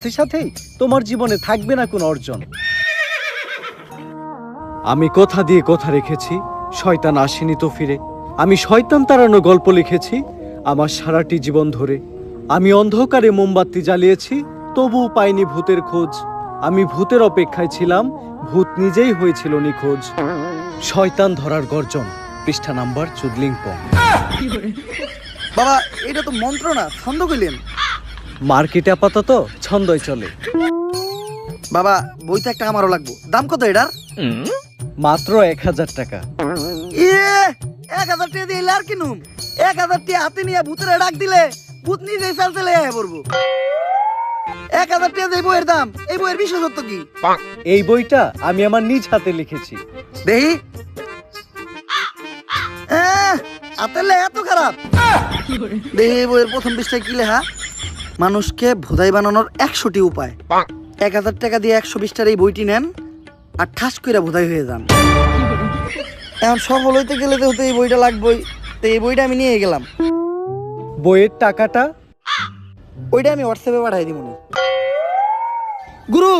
সাথেই তোমার জীবনে থাকবে না কোনো অর্জন। আমি কথা দিয়ে কথা রেখেছি, শয়তান আসেনি তো ফিরে। আমি শয়তান তাড়ানো গল্প লিখেছি আমার সারাটি জীবন ধরে। আমি অন্ধকারে মোমবাতি জ্বালিয়েছি, তবুও পাইনি ভূতের খোঁজ। আমি ভূতের অপেক্ষায় ছিলাম, ভূত নিজেই হয়েছিল নিখোঁজ। শয়তান ধরার গর্জন, পৃষ্ঠা নাম্বার চুদলিংপং। বাবা এটা তো মন্ত্র না, ছন্দ কইলেন। মার্কেটে আপাতত ছন্দই চলে। বাবা বইটা একটা আমারও লাগবো, দাম কত এটার? মাত্র 1000 টাকা। ইয়ে 1000 টাকা দিয়ে আর কিনুম? 1000 টাকা হাতে নিয়ে ভূতের ডাক দিলে ভূত নিজেই চালতে আয়া পড়বো। 1000 টাকা দিয়ে বইয়ের দাম, এই বইয়ের বিশেষত্ব কি? এই বইটা আমি আমার নিজ হাতে লিখেছি। দেহি হাতের লেখা এত খারাপ? দেহি বইয়ের প্রথম পৃষ্ঠায় কি লেখা? মানুষকে ভোদাই বানানোর 100টি উপায়। 1000 টাকা দিয়ে 120 টার এই বইটি নেন আর ঠাস কইরা ভোদাই হয়ে যান। এখন সফল হইতে গেলে তো এই বইটা লাগবেই, তো এই বইটা আমি নিয়ে গেলাম। বইয়ের টাকাটা? ওইটা আমি হোয়াটসঅ্যাপে পাঠাই দিব। গুরু,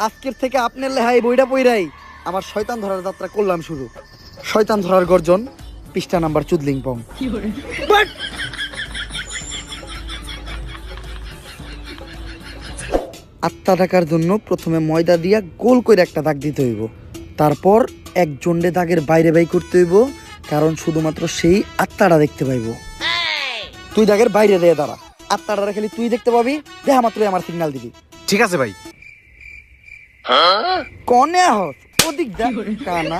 আজকের থেকে আপনার লেখা এই বইটা পইরাই আমার শয়তান ধরার যাত্রা করলাম শুরু। শয়তান ধরার গর্জন, পৃষ্ঠা নাম্বার চুদলিংপং। আত্মা ডাকার জন্য প্রথমে ময়দা দিয়া গোল করে একটা দাগ দিতে হইব, তারপর এক জন্ডে দাগের বাইরে বাই করতে হইব, কারণ শুধুমাত্র সেই আত্মাটা দেখতে পাইব। তুই দাগের বাইরে দিয়ে দাঁড়া, আত্মাটা খালি তুই দেখতে পাবি, দেখা মাত্রই আমার সিগন্যাল দিবি। ঠিক আছে ভাই। কনে হস ওদিক দেখ কানা।